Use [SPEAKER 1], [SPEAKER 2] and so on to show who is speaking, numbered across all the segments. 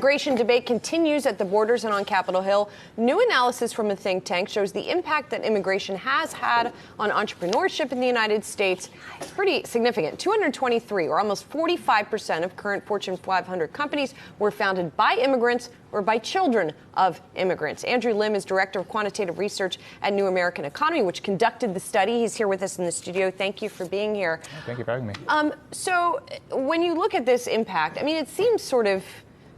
[SPEAKER 1] immigration debate continues at the borders and on Capitol Hill. New analysis from a think tank shows the impact that immigration has had on entrepreneurship in the United States is pretty significant. 223, or almost 45% of current Fortune 500 companies were founded by immigrants or by children of immigrants. Andrew Lim is Director of Quantitative Research at New American Economy, which conducted the study. He's here with us in the studio. Thank you for being here.
[SPEAKER 2] Thank you for having me.
[SPEAKER 1] So when you look at this impact, I mean, it seems sort of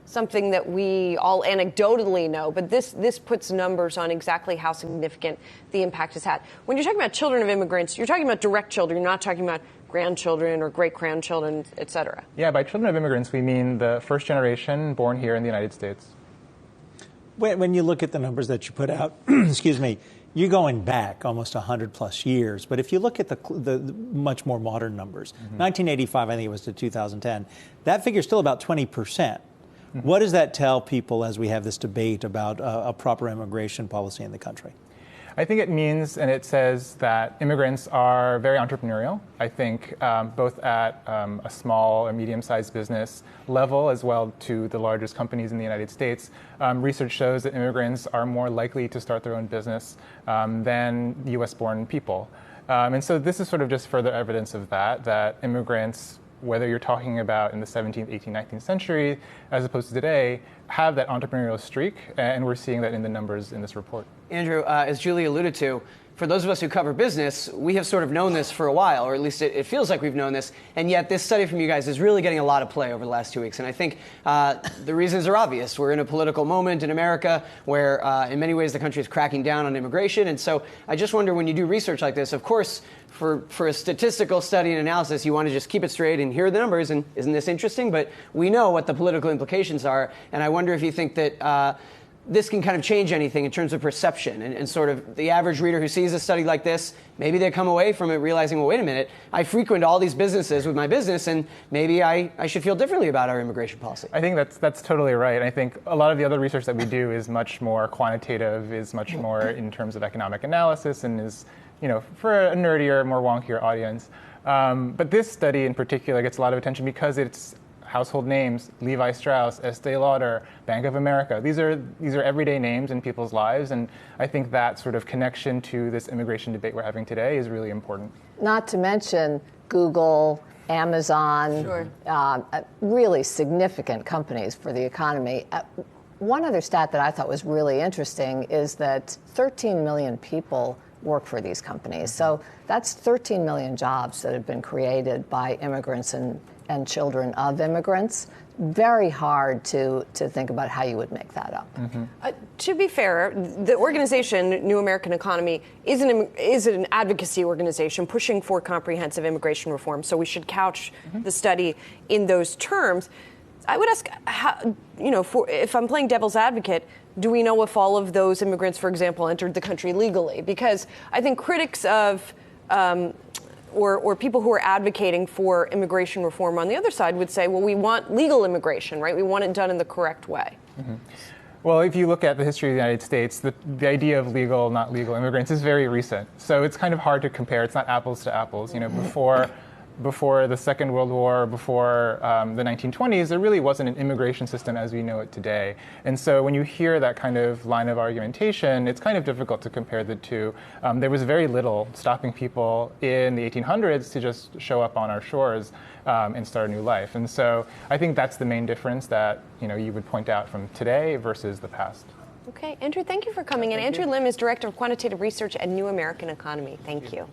[SPEAKER 1] something that we all anecdotally know, but this puts numbers on exactly how significant the impact has had. When you're talking about children of immigrants, you're talking about direct children. You're not talking about grandchildren or great-grandchildren, et cetera.
[SPEAKER 2] Yeah, by children of immigrants, we mean the first generation born here in the United States.
[SPEAKER 3] When you look at the numbers that you put out, excuse me, you're going back almost 100 plus years. But if you look at the much more modern numbers, 1985, I think it was to 2010, that figure's still about 20%. What does that tell people as we have this debate about a proper immigration policy in the country?
[SPEAKER 2] I think it means, and it says, that immigrants are very entrepreneurial. I think both at a small or medium-sized business level as well to the largest companies in the United States. Research shows that immigrants are more likely to start their own business than U.S.-born people. And so this is sort of just further evidence of that immigrants, whether you're talking about in the 17th, 18th, 19th century, as opposed to today, have that entrepreneurial streak, and we're seeing that in the numbers in this report.
[SPEAKER 4] Andrew, as Julie alluded to, for those of us who cover business, we have sort of known this for a while, or at least it feels like we've known this, and yet this study from you guys is really getting a lot of play over the last 2 weeks. And I think the reasons are obvious. We're in a political moment in America where, in many ways, the country is cracking down on immigration. And so I just wonder, when you do research like this, of course, for a statistical study and analysis, you want to just keep it straight and here are the numbers, and isn't this interesting? But we know what the political implications are, and I wonder if you think that this can kind of change anything in terms of perception and sort of the average reader who sees a study like this, maybe they come away from it realizing, well, wait a minute, I frequent all these businesses with my business, and maybe I should feel differently about our immigration policy.
[SPEAKER 2] I think that's totally right. I think a lot of the other research that we do is much more quantitative, is much more in terms of economic analysis, and is, for a nerdier, more wonkier audience. But this study in particular gets a lot of attention because it's household names: Levi Strauss, Estee Lauder, Bank of America. These are everyday names in people's lives, and I think that sort of connection to this immigration debate we're having today is really important.
[SPEAKER 5] Not to mention Google, Amazon,
[SPEAKER 1] sure.
[SPEAKER 5] Really significant companies for the economy. One other stat that I thought was really interesting is that 13 million people work for these companies. So that's 13 million jobs that have been created by immigrants and children of immigrants. Very hard to think about how you would make that up.
[SPEAKER 1] To be fair, the organization, New American Economy, is an advocacy organization pushing for comprehensive immigration reform. So we should couch the study in those terms. I would ask, if I'm playing devil's advocate, do we know if all of those immigrants, for example, entered the country legally? Because I think critics of or people who are advocating for immigration reform on the other side would say, well, we want legal immigration, right? We want it done in the correct way.
[SPEAKER 2] Well, if you look at the history of the United States, the idea of legal, not legal immigrants is very recent. So it's kind of hard to compare. It's not apples to apples. Before the Second World War, before the 1920s, there really wasn't an immigration system as we know it today. And so when you hear that kind of line of argumentation, it's kind of difficult to compare the two. There was very little stopping people in the 1800s to just show up on our shores and start a new life. And so I think that's the main difference that you would point out from today versus the past.
[SPEAKER 1] Okay, Andrew, thank you for coming in. Andrew Lim is Director of Quantitative Research at New American Economy. Thank you.